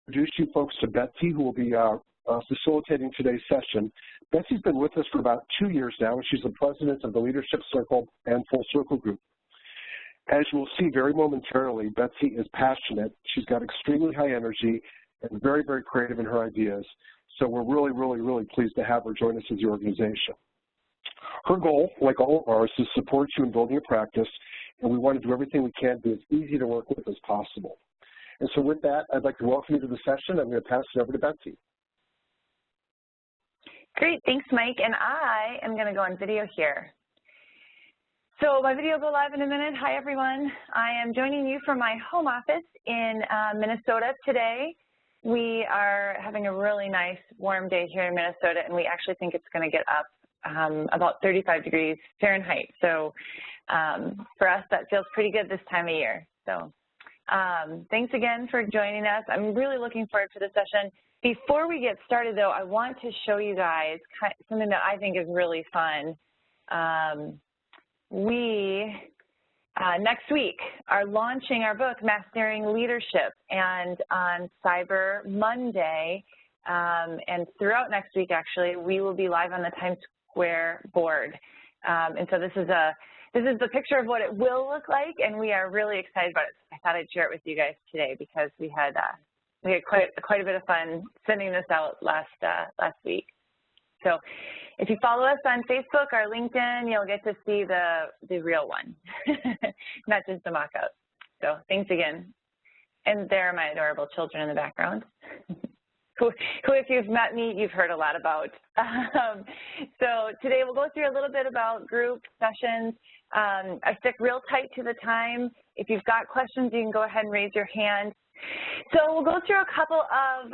introduce you folks to Betsy, who will be facilitating today's session. Betsy's been with us for about 2 years now, and she's the president of the Leadership Circle and Full Circle Group. As you will see very momentarily, Betsy is passionate. She's got extremely high energy and very, very creative in her ideas. So we're really, really, really pleased to have her join us as the organization. Her goal, like all of ours, is to support you in building a practice, and we want to do everything we can to be as easy to work with as possible. And so with that, I'd like to welcome you to the session. I'm going to pass it over to Betsy. Great, thanks, Mike. And I am going to go on video here. So my video will go live in a minute. Hi, everyone. I am joining you from my home office in Minnesota today. We are having a really nice warm day here in Minnesota, and we actually think it's going to get up about 35 degrees Fahrenheit. So for us, that feels pretty good this time of year. So thanks again for joining us. I'm really looking forward to the session. Before we get started, though, I want to show you guys something that I think is really fun. We, next week, are launching our book, Mastering Leadership, and on Cyber Monday, and throughout next week, actually, we will be live on the Times Square board. And so this is the picture of what it will look like, and we are really excited about it. I thought I'd share it with you guys today because we had quite a bit of fun sending this out last week. So if you follow us on Facebook or LinkedIn, you'll get to see the real one, not just the mock-up. So thanks again. And there are my adorable children in the background, who if you've met me, you've heard a lot about. So today we'll go through a little bit about group sessions. I stick real tight to the time. If you've got questions, you can go ahead and raise your hand. So we'll go through a couple of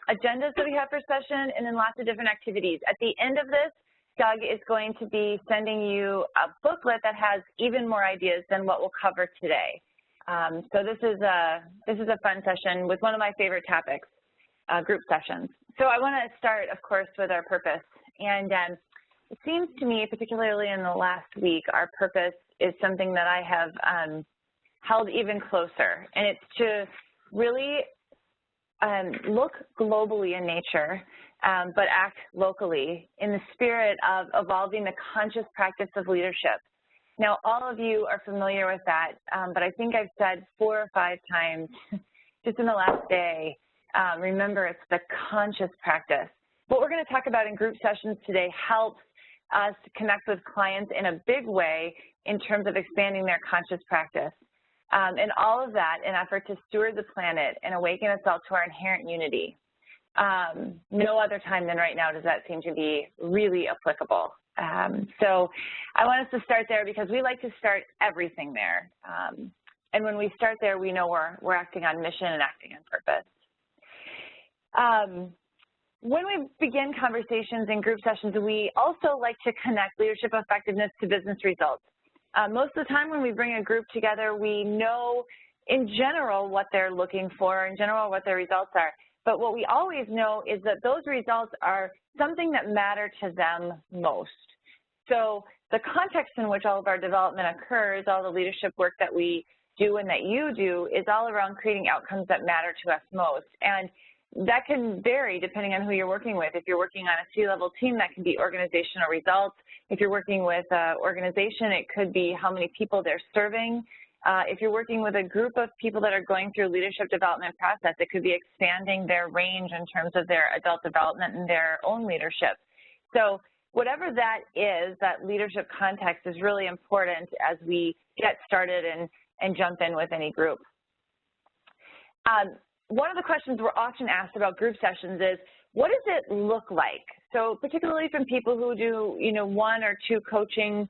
agendas that we have for session and then lots of different activities. At the end of this, Doug is going to be sending you a booklet that has even more ideas than what we'll cover today. So this is a fun session with one of my favorite topics, group sessions. So I want to start, of course, with our purpose. And it seems to me, particularly in the last week, our purpose is something that I have held even closer. And it's to really look globally in nature, but act locally in the spirit of evolving the conscious practice of leadership. Now, all of you are familiar with that, but I think I've said 4 or 5 times just in the last day, remember, it's the conscious practice. What we're going to talk about in group sessions today helps us to connect with clients in a big way in terms of expanding their conscious practice. And all of that in effort to steward the planet and awaken us all to our inherent unity. No other time than right now does that seem to be really applicable. So I want us to start there because we like to start everything there. And when we start there, we know we're acting on mission and acting on purpose. When we begin conversations in group sessions, we also like to connect leadership effectiveness to business results. Most of the time when we bring a group together, we know in general what they're looking for, in general what their results are. But what we always know is that those results are something that matter to them most. So the context in which all of our development occurs, all the leadership work that we do and that you do is all around creating outcomes that matter to us most. And that can vary depending on who you're working with. If you're working on a C-level team, that can be organizational results. If you're working with an organization, it could be how many people they're serving. If you're working with a group of people that are going through a leadership development process, it could be expanding their range in terms of their adult development and their own leadership. So whatever that is, that leadership context is really important as we get started and jump in with any group. One of the questions we're often asked about group sessions is, what does it look like? So particularly from people who do, 1 or 2 coaching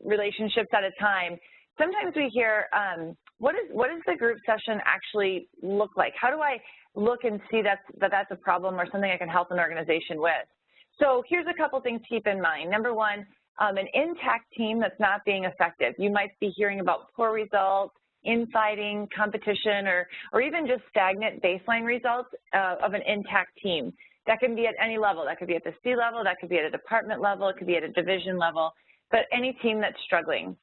relationships at a time, sometimes we hear, what does the group session actually look like? How do I look and see that's a problem or something I can help an organization with? So here's a couple things to keep in mind. Number 1, an intact team that's not being effective. You might be hearing about poor results, infighting, competition, or even just stagnant baseline results of an intact team. That can be at any level. That could be at the C level, that could be at a department level, it could be at a division level, but any team that's struggling.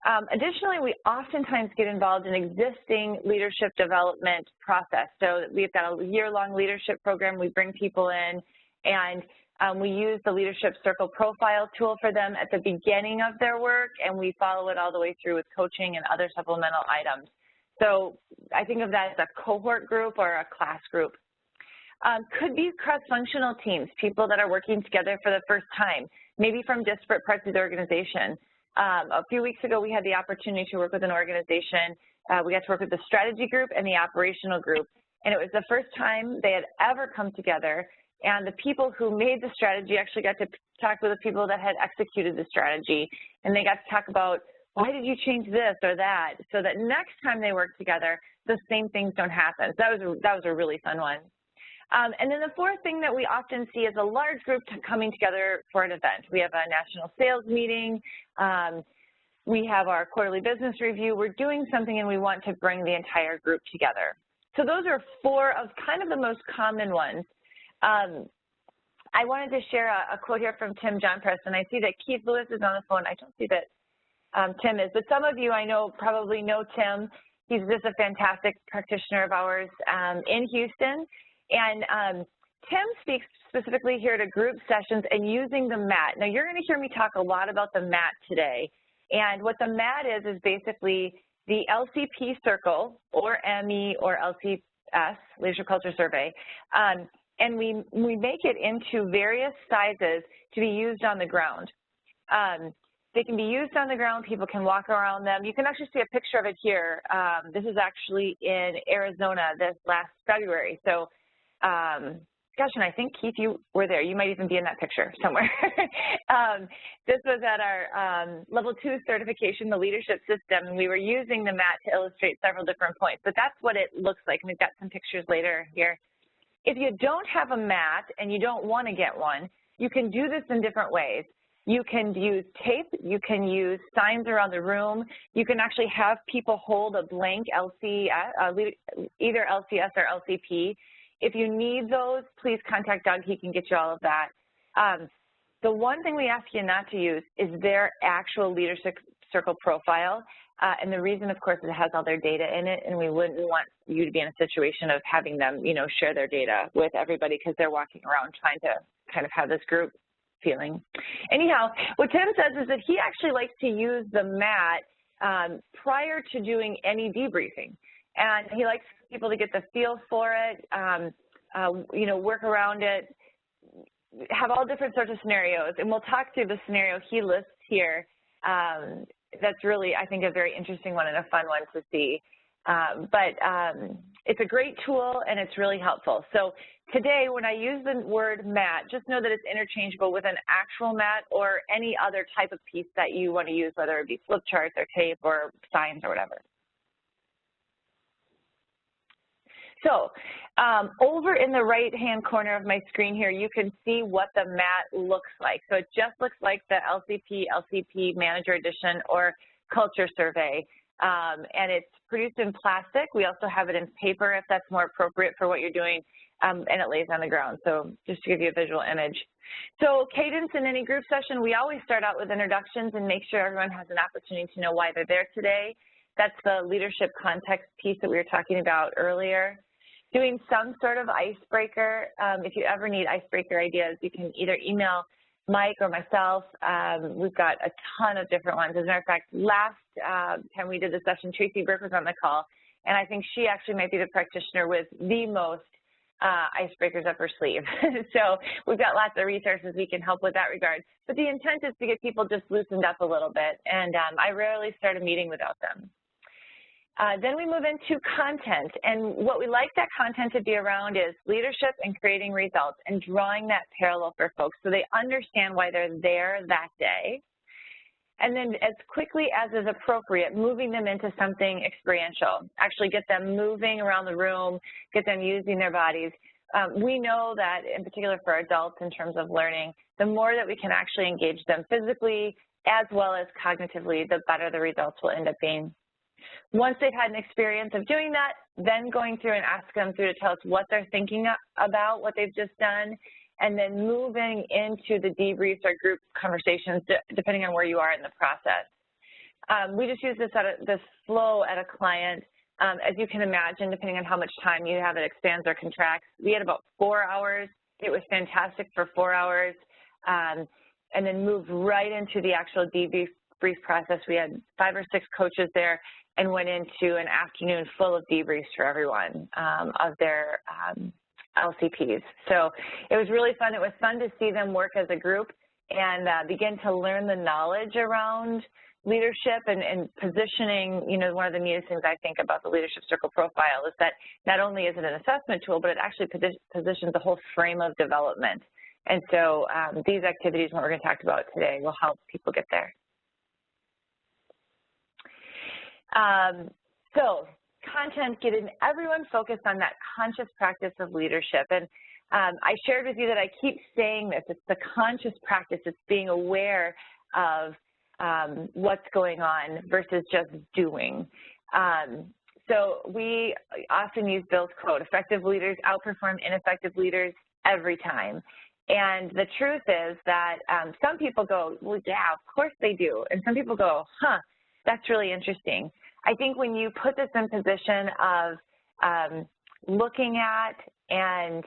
Additionally, we oftentimes get involved in existing leadership development process. So we've got a year-long leadership program. We bring people in, and we use the Leadership Circle profile tool for them at the beginning of their work, and we follow it all the way through with coaching and other supplemental items. So I think of that as a cohort group or a class group. Could be cross-functional teams, people that are working together for the first time, maybe from disparate parts of the organization. A few weeks ago, we had the opportunity to work with an organization. We got to work with the strategy group and the operational group, and it was the first time they had ever come together, and the people who made the strategy actually got to talk with the people that had executed the strategy, and they got to talk about, why did you change this or that, so that next time they work together, the same things don't happen. So that was a really fun one. And then the fourth thing that we often see is a large group coming together for an event. We have a national sales meeting. We have our quarterly business review. We're doing something and we want to bring the entire group together. So those are four of kind of the most common ones. I wanted to share a quote here from Tim Johnpress, and I see that Keith Lewis is on the phone. I don't see that Tim is, but some of you I know probably know Tim. He's just a fantastic practitioner of ours in Houston. And Tim speaks specifically here to group sessions and using the mat. Now, you're going to hear me talk a lot about the mat today. And what the mat is basically the LCP circle, or ME, or LCS, Leadership Culture Survey. And we make it into various sizes to be used on the ground. They can be used on the ground. People can walk around them. You can actually see a picture of it here. This is actually in Arizona this last February. So, gosh, and I think, Keith, you were there. You might even be in that picture somewhere. This was at our level 2 certification, the leadership system, and we were using the mat to illustrate several different points. But that's what it looks like, and we've got some pictures later here. If you don't have a mat and you don't want to get one, you can do this in different ways. You can use tape. You can use signs around the room. You can actually have people hold a blank LCS, either LCS or LCP. If you need those, please contact Doug. He can get you all of that. The one thing we ask you not to use is their actual leadership circle profile. And the reason, of course, it has all their data in it, and we wouldn't want you to be in a situation of having them, you know, share their data with everybody because they're walking around trying to kind of have this group feeling. Anyhow, what Tim says is that he actually likes to use the mat prior to doing any debriefing. And he likes people to get the feel for it, you know, work around it, have all different sorts of scenarios. And we'll talk through the scenario he lists here. That's really, I think, a very interesting one and a fun one to see. But it's a great tool and it's really helpful. So today, when I use the word mat, just know that it's interchangeable with an actual mat or any other type of piece that you want to use, whether it be flip charts or tape or signs or whatever. So over in the right-hand corner of my screen here, you can see what the mat looks like. So it just looks like the LCP Manager Edition or Culture Survey. And it's produced in plastic. We also have it in paper if that's more appropriate for what you're doing, and it lays on the ground. So just to give you a visual image. So Cadence in any group session, we always start out with introductions and make sure everyone has an opportunity to know why they're there today. That's the leadership context piece that we were talking about earlier. Doing some sort of icebreaker. If you ever need icebreaker ideas, you can either email Mike or myself. We've got a ton of different ones. As a matter of fact, last time we did the session, Tracy Burke was on the call, and I think she actually might be the practitioner with the most icebreakers up her sleeve. So we've got lots of resources we can help with that regard. But the intent is to get people just loosened up a little bit, and I rarely start a meeting without them. Then we move into content, and what we like that content to be around is leadership and creating results and drawing that parallel for folks so they understand why they're there that day. And then as quickly as is appropriate, moving them into something experiential, actually get them moving around the room, get them using their bodies. We know that in particular for adults in terms of learning, the more that we can actually engage them physically as well as cognitively, the better the results will end up being. Once they've had an experience of doing that, then going through and ask them through to tell us what they're thinking about, what they've just done, and then moving into the debriefs or group conversations, depending on where you are in the process. We just use this flow at a client. As you can imagine, depending on how much time you have, it expands or contracts. We had about 4 hours. It was fantastic for 4 hours, and then moved right into the actual debrief process. We had 5 or 6 coaches there and went into an afternoon full of debriefs for everyone of their LCPs. So it was really fun. It was fun to see them work as a group and begin to learn the knowledge around leadership and positioning. You know, one of the neatest things I think about the Leadership Circle profile is that not only is it an assessment tool, but it actually positions the whole frame of development. And so these activities, what we're going to talk about today, will help people get there. So content, getting everyone focused on that conscious practice of leadership. And I shared with you that I keep saying this. It's the conscious practice. It's being aware of what's going on versus just doing. So we often use Bill's quote, effective leaders outperform ineffective leaders every time. And the truth is that some people go, well, yeah, of course they do. And some people go, huh, that's really interesting. I think when you put this in position of looking at and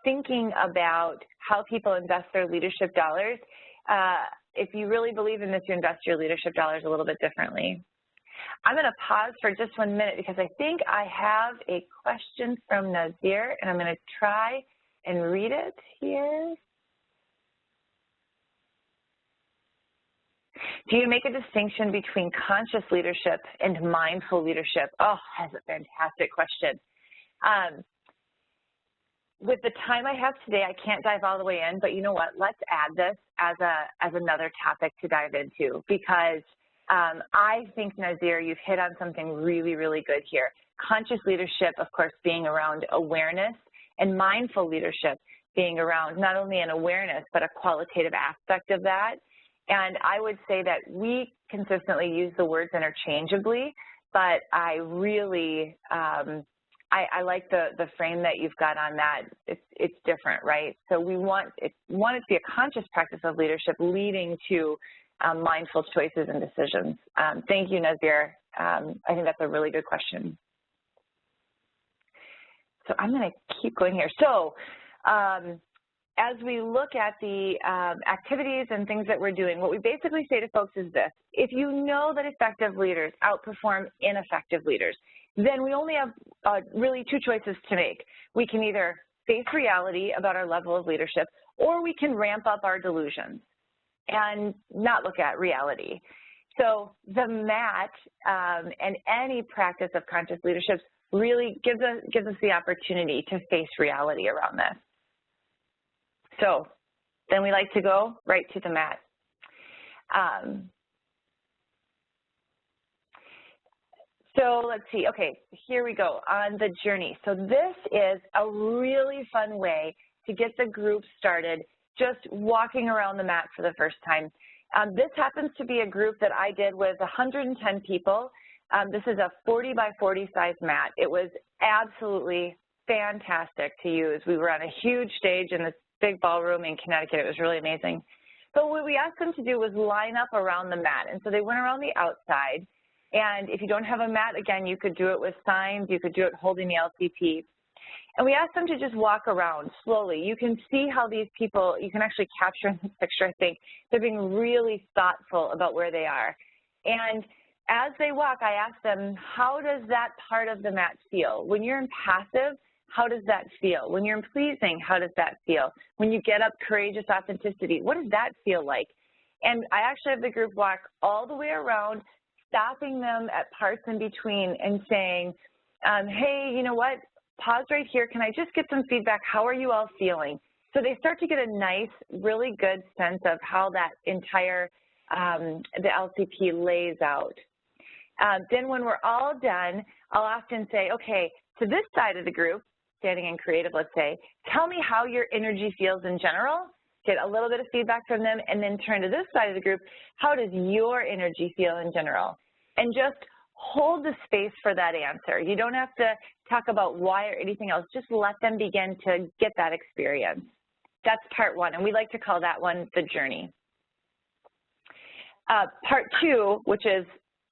thinking about how people invest their leadership dollars, if you really believe in this, you invest your leadership dollars a little bit differently. I'm going to pause for just 1 minute because I think I have a question from Nazir, and I'm going to try and read it here. Do you make a distinction between conscious leadership and mindful leadership? Oh, that's a fantastic question. With the time I have today, I can't dive all the way in, but you know what? Let's add this as another topic to dive into, because I think, Nazir, you've hit on something really, really good here. Conscious leadership, of course, being around awareness, and mindful leadership being around not only an awareness, but a qualitative aspect of that. And I would say that we consistently use the words interchangeably, but I really, I like the frame that you've got on that. It's different, right? So we want it to be a conscious practice of leadership leading to mindful choices and decisions. Thank you, Nazir. I think that's a really good question. So I'm going to keep going here. So as we look at the activities and things that we're doing, what we basically say to folks is this: if you know that effective leaders outperform ineffective leaders, then we only have really 2 choices to make. We can either face reality about our level of leadership, or we can ramp up our delusions and not look at reality. So the MAT and any practice of conscious leadership really gives us the opportunity to face reality around this. So then we like to go right to the MAT. So let's see, okay, here we go on the journey. So this is a really fun way to get the group started, just walking around the mat for the first time. This happens to be a group that I did with 110 people. This is a 40 by 40 size mat. It was absolutely fantastic to use. We were on a huge stage in this big ballroom in Connecticut. It was really amazing. But what we asked them to do was line up around the mat. And so they went around the outside. And if you don't have a mat, again, you could do it with signs. You could do it holding the LCP. And we asked them to just walk around slowly. You can see how these people, you can actually capture in this picture, I think. They're being really thoughtful about where they are. And as they walk, I asked them, how does that part of the mat feel? When you're in passive, how does that feel? When you're in pleasing, how does that feel? When you get up, courageous authenticity, what does that feel like? And I actually have the group walk all the way around, stopping them at parts in between and saying, hey, you know what, pause right here. Can I just get some feedback? How are you all feeling? So they start to get a nice, really good sense of how that entire, the LCP lays out. Then when we're all done, I'll often say, okay, to this side of the group, standing in creative, let's say, tell me how your energy feels in general, get a little bit of feedback from them, and then turn to this side of the group, how does your energy feel in general? And just hold the space for that answer. You don't have to talk about why or anything else, just let them begin to get that experience. That's part one, and we like to call that one the journey. Part two, which is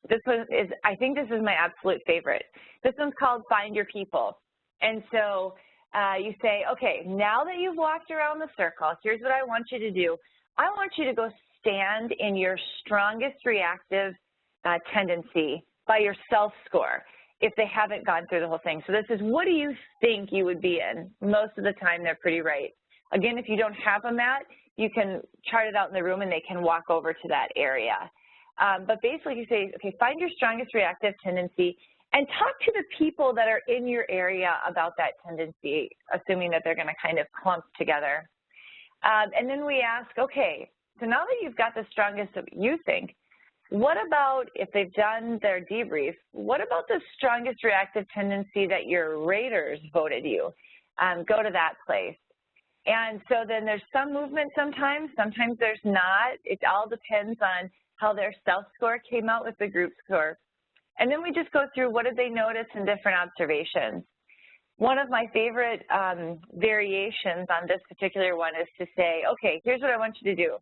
this one is, I think this is my absolute favorite. This one's called Find Your People. And so you say, okay, now that you've walked around the circle, here's what I want you to do. I want you to go stand in your strongest reactive tendency by your self-score if they haven't gone through the whole thing. So this is, what do you think you would be in? Most of the time, they're pretty right. Again, if you don't have a mat, you can chart it out in the room and they can walk over to that area. But basically you say, okay, find your strongest reactive tendency and talk to the people that are in your area about that tendency, assuming that they're going to kind of clump together. And then we ask, okay, so now that you've got the strongest that you think, what about, if they've done their debrief, what about the strongest reactive tendency that your raters voted you? Go to that place. And so then there's some movement sometimes there's not. It all depends on how their self-score came out with the group score. And then we just go through what did they notice in different observations. One of my favorite variations on this particular one is to say, okay, here's what I want you to do.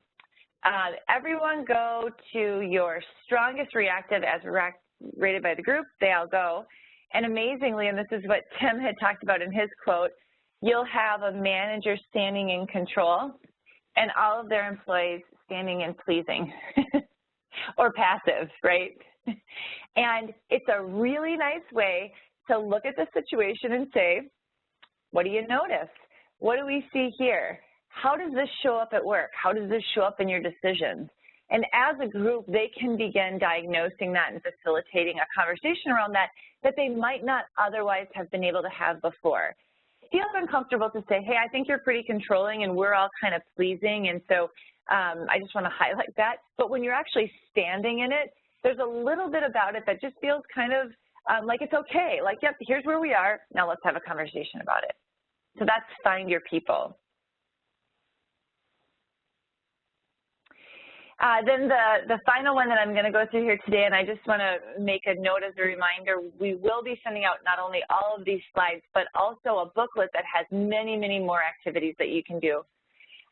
Everyone go to your strongest reactive as rated by the group. They all go. And amazingly, and this is what Tim had talked about in his quote, you'll have a manager standing in control and all of their employees standing in pleasing or passive, right? And it's a really nice way to look at the situation and say, what do you notice? What do we see here? How does this show up at work? How does this show up in your decisions? And as a group, they can begin diagnosing that and facilitating a conversation around that they might not otherwise have been able to have before. It feels uncomfortable to say, hey, I think you're pretty controlling and we're all kind of pleasing, and so I just want to highlight that. But when you're actually standing in it, there's a little bit about it that just feels kind of like it's okay. Like, yep, here's where we are. Now let's have a conversation about it. So that's Find Your People. Then the final one that I'm going to go through here today, and I just want to make a note as a reminder, we will be sending out not only all of these slides, but also a booklet that has many, many more activities that you can do.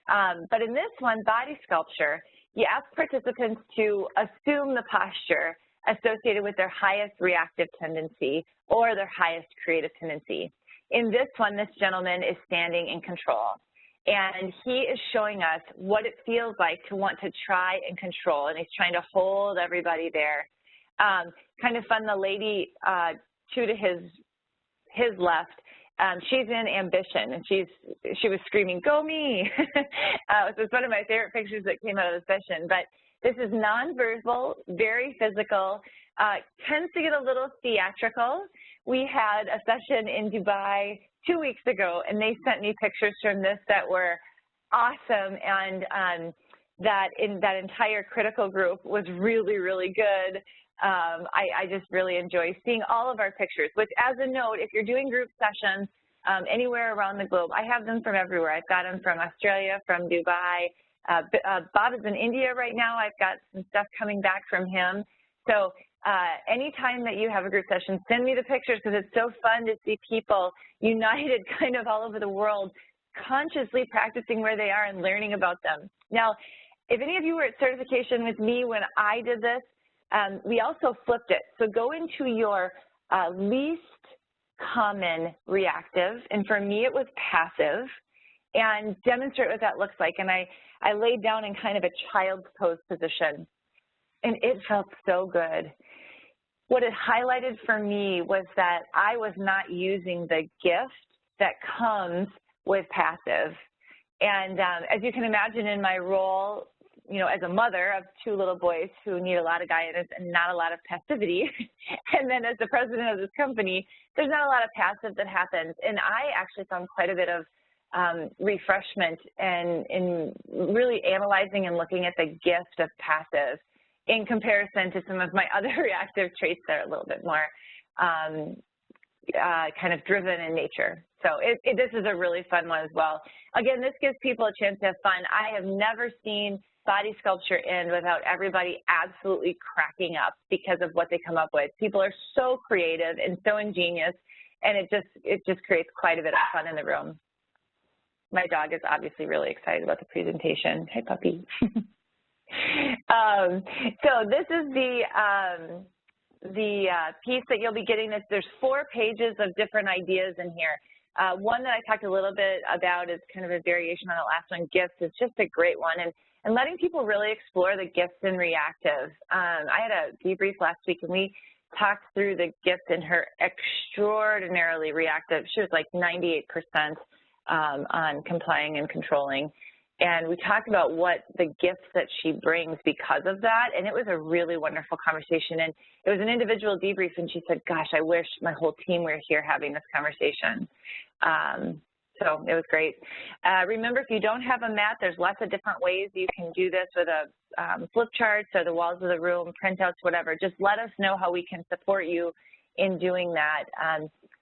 But in this one, body sculpture, you ask participants to assume the posture associated with their highest reactive tendency or their highest creative tendency. In this one, this gentleman is standing in control. And he is showing us what it feels like to want to try and control, and he's trying to hold everybody there. Kind of fun, the lady to his left, she's in ambition, and she was screaming, "Go me!" It's one of my favorite pictures that came out of the session. But this is nonverbal, very physical, tends to get a little theatrical. We had a session in Dubai 2 weeks ago, and they sent me pictures from this that were awesome, and that entire critical group was really, really good. I just really enjoy seeing all of our pictures, which, as a note, if you're doing group sessions anywhere around the globe, I have them from everywhere. I've got them from Australia, from Dubai. Bob is in India right now. I've got some stuff coming back from him. So anytime that you have a group session, send me the pictures, because it's so fun to see people united kind of all over the world, consciously practicing where they are and learning about them. Now, if any of you were at certification with me when I did this, we also flipped it. So go into your least common reactive, and for me it was passive, and demonstrate what that looks like. And I laid down in kind of a child's pose position, and it felt so good. What it highlighted for me was that I was not using the gift that comes with passive. And as you can imagine, in my role, you know, as a mother of 2 little boys who need a lot of guidance and not a lot of passivity, and then as the president of this company, there's not a lot of passive that happens. And I actually found quite a bit of refreshment and in really analyzing and looking at the gift of passive in comparison to some of my other reactive traits that are a little bit more kind of driven in nature. So this is a really fun one as well. Again, this gives people a chance to have fun. I have never seen body sculpture end without everybody absolutely cracking up because of what they come up with. People are so creative and so ingenious, and it just creates quite a bit of fun in the room. My dog is obviously really excited about the presentation. Hi, puppy. So this is piece that you'll be getting, there's 4 pages of different ideas in here. One that I talked a little bit about is kind of a variation on the last one, gifts, is just a great one. And letting people really explore the gifts in reactive. I had a debrief last week, and we talked through the gift in her extraordinarily reactive. She was like 98% on complying and controlling. And we talked about what the gifts that she brings because of that, and it was a really wonderful conversation. And it was an individual debrief, and she said, gosh, I wish my whole team were here having this conversation. So it was great. Remember, if you don't have a mat, there's lots of different ways you can do this with a flip chart, so the walls of the room, printouts, whatever. Just let us know how we can support you in doing that.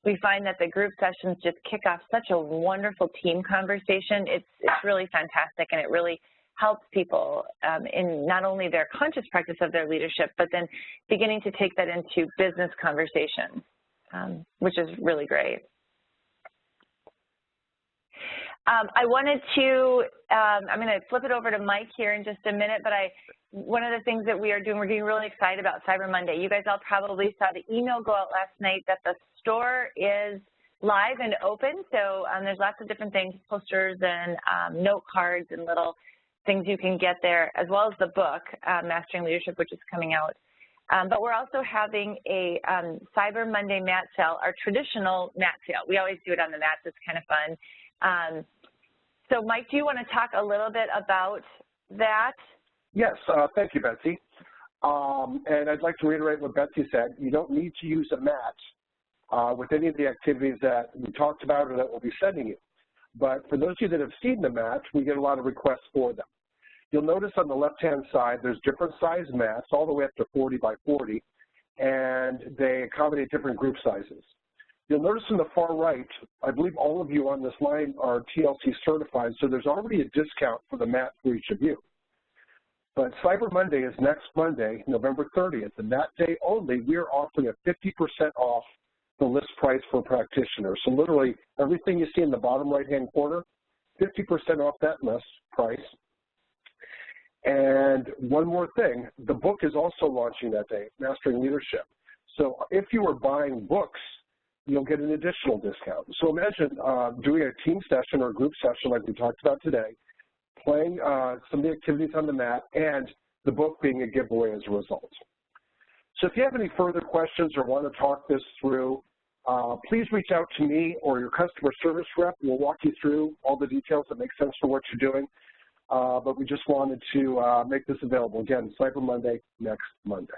We find that the group sessions just kick off such a wonderful team conversation. It's really fantastic, and it really helps people in not only their conscious practice of their leadership, but then beginning to take that into business conversations, which is really great. I wanted to, I'm going to flip it over to Mike here in just a minute, but one of the things that we're getting really excited about Cyber Monday. You guys all probably saw the email go out last night that the store is live and open, so there's lots of different things, posters and note cards and little things you can get there, as well as the book, Mastering Leadership, which is coming out. But we're also having a Cyber Monday mat sale, our traditional mat sale. We always do it on the mats. It's kind of fun. So, Mike, do you want to talk a little bit about that? Yes, thank you, Betsy. And I'd like to reiterate what Betsy said. You don't need to use a mat with any of the activities that we talked about or that we'll be sending you. But for those of you that have seen the mats, we get a lot of requests for them. You'll notice on the left-hand side, there's different size mats, all the way up to 40 by 40, and they accommodate different group sizes. You'll notice in the far right, I believe all of you on this line are TLC certified, so there's already a discount for the mat for each of you. But Cyber Monday is next Monday, November 30th, and that day only, we are offering a 50% off the list price for practitioners. So literally, everything you see in the bottom right-hand corner, 50% off that list price. And one more thing, the book is also launching that day, Mastering Leadership. So if you are buying books, you'll get an additional discount. So imagine doing a team session or a group session like we talked about today, playing some of the activities on the mat, and the book being a giveaway as a result. So if you have any further questions or want to talk this through, please reach out to me or your customer service rep. We'll walk you through all the details that make sense for what you're doing. But we just wanted to make this available. Again, Cyber Monday, next Monday.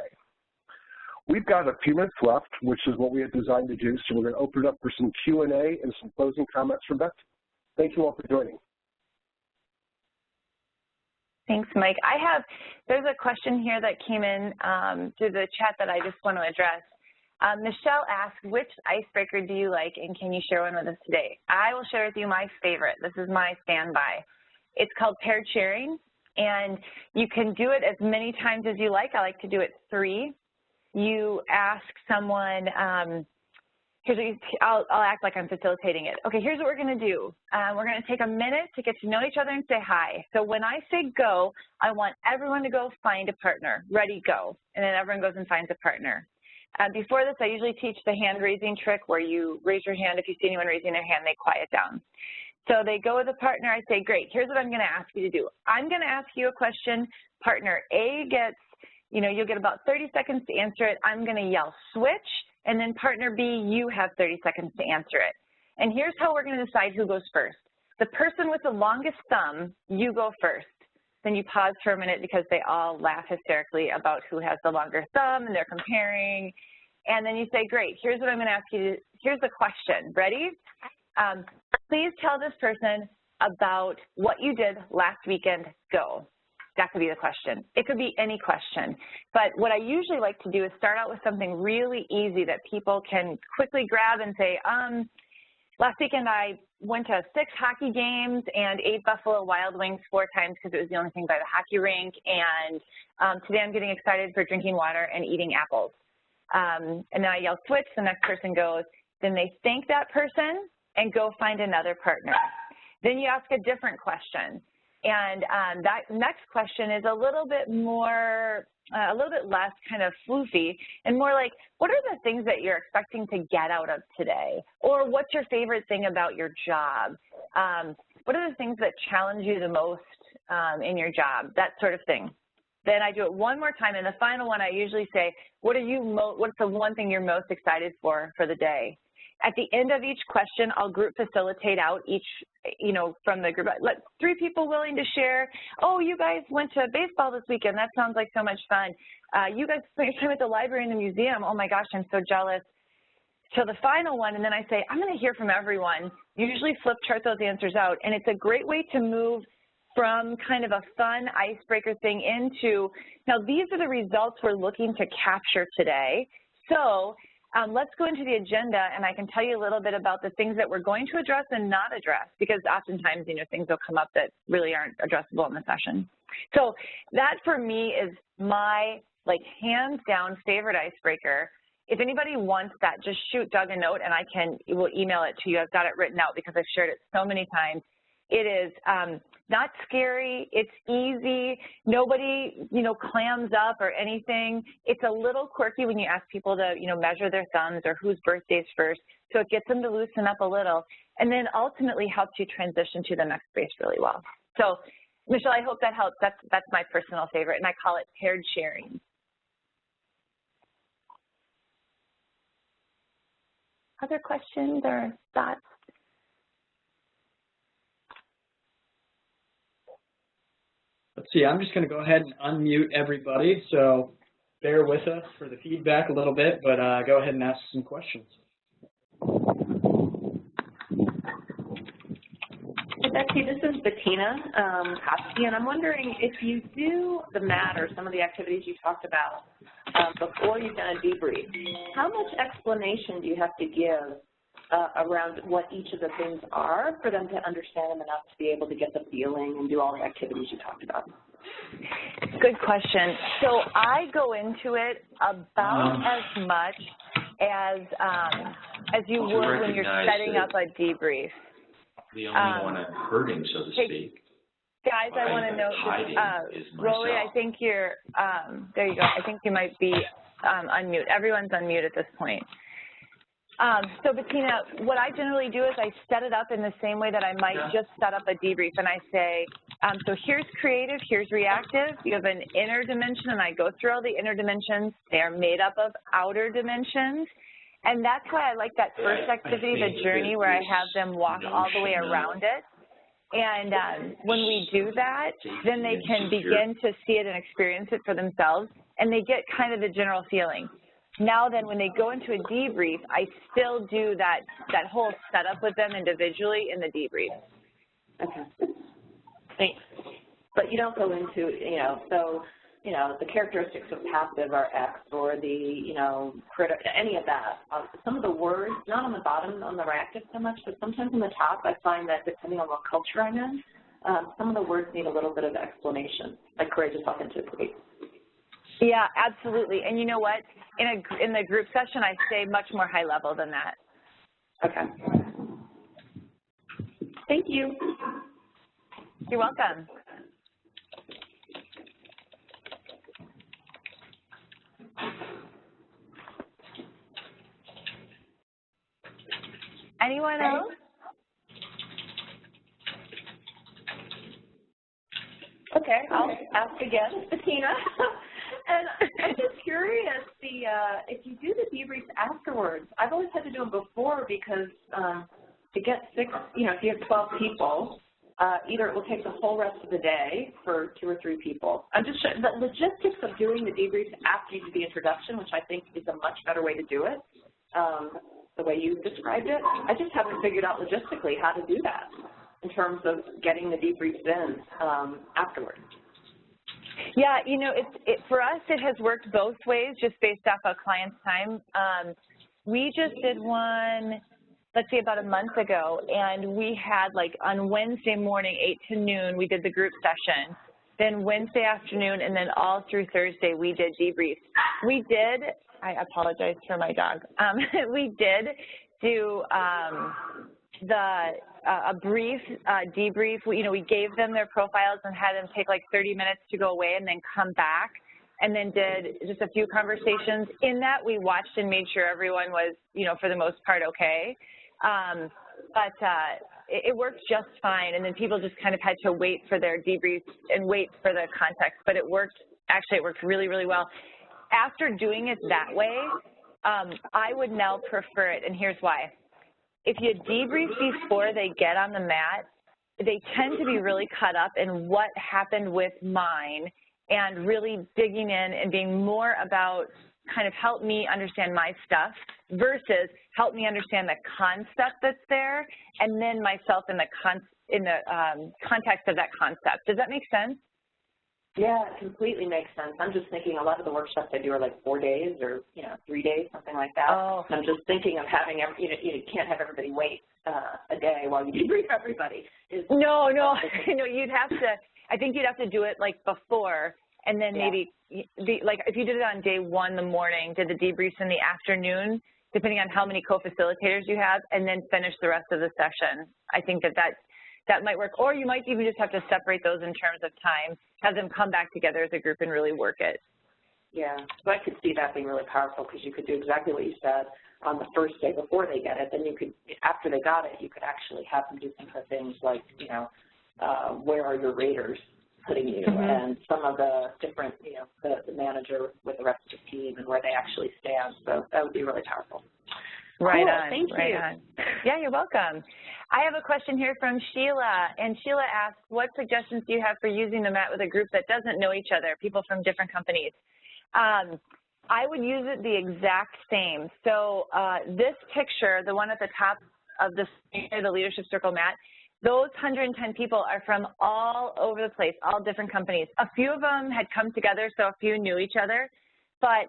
We've got a few minutes left, which is what we had designed to do, so we're going to open it up for some Q&A and some closing comments from Betsy. Thank you all for joining. Thanks, Mike. There's a question here that came in through the chat that I just want to address. Michelle asked, which icebreaker do you like, and can you share one with us today? I will share with you my favorite. This is my standby. It's called paired sharing, and you can do it as many times as you like. I like to do it 3. You ask someone, I'll act like I'm facilitating it. Okay, here's what we're going to do. We're going to take a minute to get to know each other and say hi. So when I say go, I want everyone to go find a partner. Ready, go. And then everyone goes and finds a partner. Before this, I usually teach the hand-raising trick where you raise your hand. If you see anyone raising their hand, they quiet down. So they go with a partner. I say, great, here's what I'm going to ask you to do. I'm going to ask you a question. Partner A gets, you'll get about 30 seconds to answer it. I'm going to yell switch, and then partner B, you have 30 seconds to answer it. And here's how we're going to decide who goes first. The person with the longest thumb, you go first. Then you pause for a minute because they all laugh hysterically about who has the longer thumb, and they're comparing. And then you say, great, here's what I'm going to ask you. Here's the question. Ready? Please tell this person about what you did last weekend. Go. That could be the question. It could be any question. But what I usually like to do is start out with something really easy that people can quickly grab and say, last weekend I went to 6 hockey games and ate Buffalo Wild Wings 4 times because it was the only thing by the hockey rink. And today I'm getting excited for drinking water and eating apples. And then I yell switch, the next person goes. Then they thank that person and go find another partner. Then you ask a different question. And that next question is a little bit more a little bit less kind of floofy and more like, what are the things that you're expecting to get out of today? Or what's your favorite thing about your job? What are the things that challenge you the most in your job? That sort of thing. Then I do it one more time, and the final one I usually say, what's the one thing you're most excited for the day? At the end of each question, I'll group facilitate out each, from the group. Let 3 people willing to share. Oh, you guys went to baseball this weekend. That sounds like so much fun. You guys spent your time at the library and the museum. Oh my gosh, I'm so jealous. So the final one, and then I say, I'm going to hear from everyone. Usually flip chart those answers out, and it's a great way to move from kind of a fun icebreaker thing into, now these are the results we're looking to capture today. So let's go into the agenda, and I can tell you a little bit about the things that we're going to address and not address, because oftentimes, things will come up that really aren't addressable in the session. So that for me is my, hands down favorite icebreaker. If anybody wants that, just shoot Doug a note, and we'll email it to you. I've got it written out because I've shared it so many times. It is not scary, it's easy, nobody, clams up or anything. It's a little quirky when you ask people to, measure their thumbs or whose birthday's first, so it gets them to loosen up a little, and then ultimately helps you transition to the next space really well. So, Michelle, I hope that helps. That's my personal favorite, and I call it paired sharing. Other questions or thoughts? Let's see, I'm just going to go ahead and unmute everybody, so bear with us for the feedback a little bit, but go ahead and ask some questions. Hey, Betsy, this is Bettina Koski, and I'm wondering if you do the mat or some of the activities you talked about before you've done a debrief, how much explanation do you have to give around what each of the things are for them to understand them enough to be able to get the feeling and do all the activities you talked about? Good question. So I go into it about as much as you would when you're setting up a debrief. The only one I'm hurting, so to speak. Guys, I want to note, Rolly, I think you're, there you go. I think you might be unmute. Everyone's unmute at this point. So Bettina, what I generally do is I set it up in the same way that I might just set up a debrief, and I say, so here's creative, here's reactive. You have an inner dimension, and I go through all the inner dimensions. They are made up of outer dimensions, and that's why I like that first activity, the journey, where I have them walk all the way around it. And when we do that, then they can begin to see it and experience it for themselves, and they get kind of the general feeling. Now then, when they go into a debrief, I still do that whole setup with them individually in the debrief. Okay. Thanks. But you don't go into, the characteristics of passive are X, or the, any of that. Some of the words, not on the bottom, on the reactive so much, but sometimes on the top, I find that depending on what culture I'm in, some of the words need a little bit of explanation, like courageous authenticity. Yeah, absolutely. And you know what? In the group session, I stay much more high level than that. Okay. Thank you. You're welcome. Anyone else? Okay, I'll ask again, Bettina. And I'm just curious, if you do the debrief afterwards, I've always had to do them before because to get 6, if you have 12 people, either it will take the whole rest of the day for 2 or 3 people. I'm just sure the logistics of doing the debrief after you do the introduction, which I think is a much better way to do it, the way you described it. I just haven't figured out logistically how to do that in terms of getting the debriefs in afterwards. Yeah, for us, it has worked both ways, just based off a client's time. We just did one, let's say about a month ago, and we had on Wednesday morning, 8 to noon, we did the group session. Then Wednesday afternoon, and then all through Thursday, we did debriefs. We did, I apologize for my dog. We did do a brief debrief. We gave them their profiles and had them take 30 minutes to go away and then come back and then did just a few conversations. In that, we watched and made sure everyone was, you know, for the most part, okay. It worked just fine, and then people just kind of had to wait for their debriefs and wait for the context, but it worked, actually it worked really, really well. After doing it that way, I would now prefer it, and here's why. If you debrief before they get on the mat, they tend to be really caught up in what happened with mine and really digging in and being more about kind of help me understand my stuff versus help me understand the concept that's there and then myself in the context of that concept. Does that make sense? Yeah, it completely makes sense. I'm just thinking a lot of the workshops I do are like 4 days or, 3 days, something like that. Oh. I'm just thinking of having, you can't have everybody wait a day while you debrief everybody. No, you'd have to, I think you'd have to do it like before and then maybe, like if you did it on day 1 the morning, did the debriefs in the afternoon, depending on how many co-facilitators you have, and then finish the rest of the session. I think that might work. Or you might even just have to separate those in terms of time, have them come back together as a group and really work it. Yeah, so I could see that being really powerful because you could do exactly what you said on the first day before they get it. Then you could, after they got it, you could actually have them do some of the things like, where are your raters putting you, and some of the different, the manager with the rest of the team and where they actually stand. So that would be really powerful. Right cool. on. Thank you. Right on. Yeah, you're welcome. I have a question here from Sheila, and Sheila asks, what suggestions do you have for using the mat with a group that doesn't know each other, people from different companies? I would use it the exact same. So this picture, the one at the top of the Leadership Circle mat, those 110 people are from all over the place, all different companies. A few of them had come together, so a few knew each other, but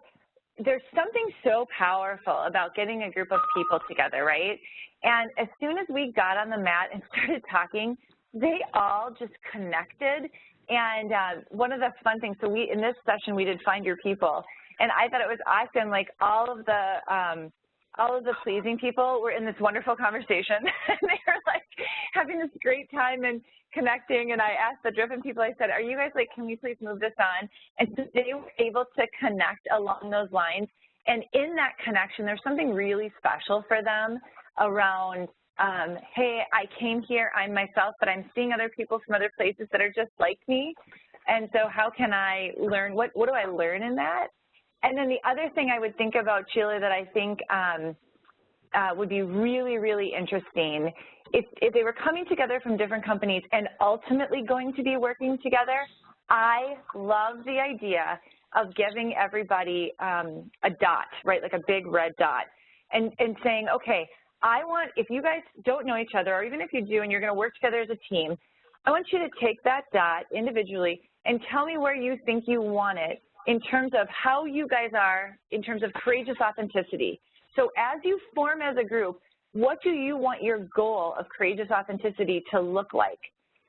there's something so powerful about getting a group of people together, right? And as soon as we got on the mat and started talking, they all just connected. And one of the fun things, so in this session, we did Find Your People. And I thought it was awesome, like all of the pleasing people were in this wonderful conversation. And they were like having this great time and connecting. And I asked the driven people, I said, are you guys like, can we please move this on? And so they were able to connect along those lines. And in that connection, there's something really special for them around, hey, I came here, I'm myself, but I'm seeing other people from other places that are just like me. And so how can I learn, what do I learn in that? And then the other thing I would think about, Sheila, that I think would be really, really interesting, if they were coming together from different companies and ultimately going to be working together, I love the idea of giving everybody a dot, right, like a big red dot, and saying, okay, I want, if you guys don't know each other, or even if you do and you're going to work together as a team, I want you to take that dot individually and tell me where you think you want it in terms of how you guys are in terms of courageous authenticity. So as you form as a group, what do you want your goal of courageous authenticity to look like?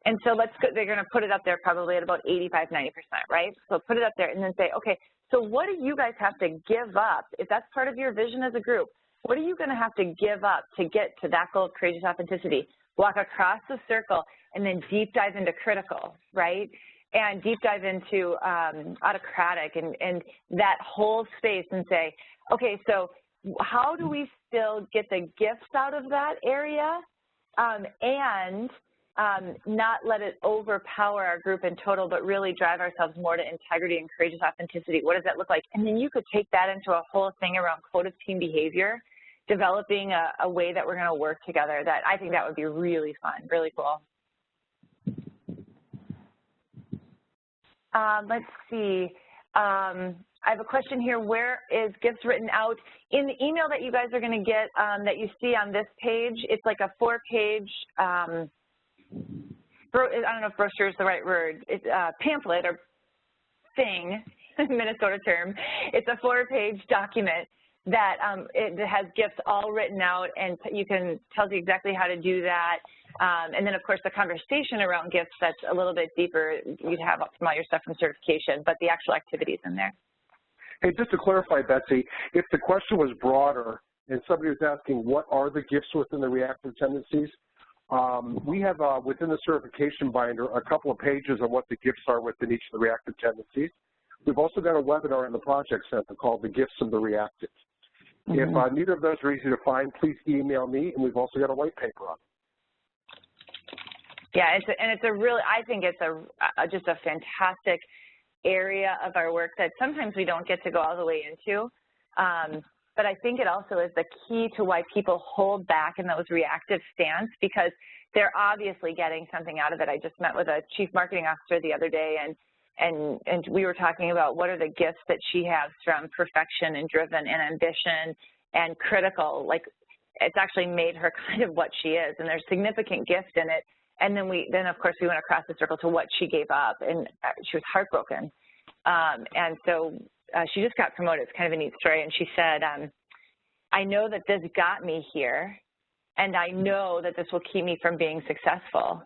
And so they're going to put it up there probably at about 85, 90%, right? So put it up there and then say, okay, so what do you guys have to give up? If that's part of your vision as a group, what are you going to have to give up to get to that goal of courageous authenticity? Walk across the circle and then deep dive into critical, right? And deep dive into autocratic and that whole space and say, okay, so how do we still get the gifts out of that area and not let it overpower our group in total, but really drive ourselves more to integrity and courageous authenticity? What does that look like? And then you could take that into a whole thing around code of team behavior, developing a way that we're going to work together. That I think that would be really fun, really cool. Let's see. I have a question here. Where is gifts written out? In the email that you guys are going to get that you see on this page, it's like a 4-page, I don't know if brochure is the right word. It's a pamphlet or thing, Minnesota term. It's a 4-page document that it has gifts all written out, and tells you exactly how to do that. And then, of course, the conversation around gifts, that's a little bit deeper. You'd have some of your stuff from certification, but the actual activities in there. Hey, just to clarify, Betsy, if the question was broader and somebody was asking what are the gifts within the reactive tendencies, we have within the certification binder a couple of pages of what the gifts are within each of the reactive tendencies. We've also got a webinar in the Project Center called The Gifts of the Reactive. If neither of those are easy to find, please email me, and we've also got a white paper on it. Yeah, it's a really, I think it's just a fantastic area of our work that sometimes we don't get to go all the way into. But I think it also is the key to why people hold back in those reactive stance, because they're obviously getting something out of it. I just met with a chief marketing officer the other day, and we were talking about what are the gifts that she has from perfection and driven and ambition and critical. Like, it's actually made her kind of what she is, and there's significant gift in it. And then of course we went across the circle to what she gave up, and she was heartbroken. And so she just got promoted. It's kind of a neat story. And she said, I know that this got me here, and I know that this will keep me from being successful.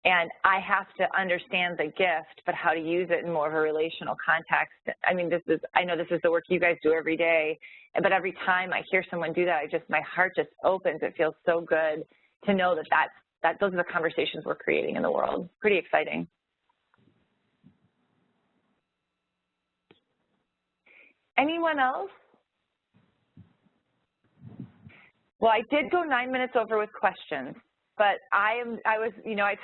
And I have to understand the gift, but how to use it in more of a relational context. I mean, I know this is the work you guys do every day, but every time I hear someone do that, my heart just opens. It feels so good to know that those are the conversations we're creating in the world. Pretty exciting. Anyone else? Well, I did go 9 minutes over with questions, but I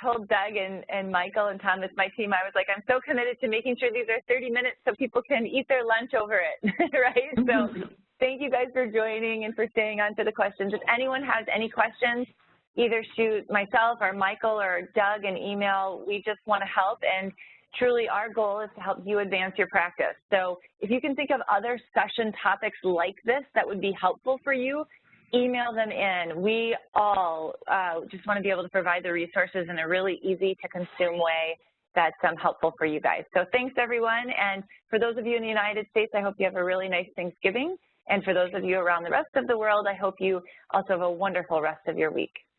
told Doug and Michael and Tom, that's my team, I was like, I'm so committed to making sure these are 30 minutes so people can eat their lunch over it, right? So thank you guys for joining and for staying on to the questions. If anyone has any questions, either shoot myself or Michael or Doug an email. We just want to help, and truly our goal is to help you advance your practice. So if you can think of other session topics like this that would be helpful for you, email them in. We all just want to be able to provide the resources in a really easy to consume way that's helpful for you guys. So thanks everyone, and for those of you in the United States, I hope you have a really nice Thanksgiving, and for those of you around the rest of the world, I hope you also have a wonderful rest of your week.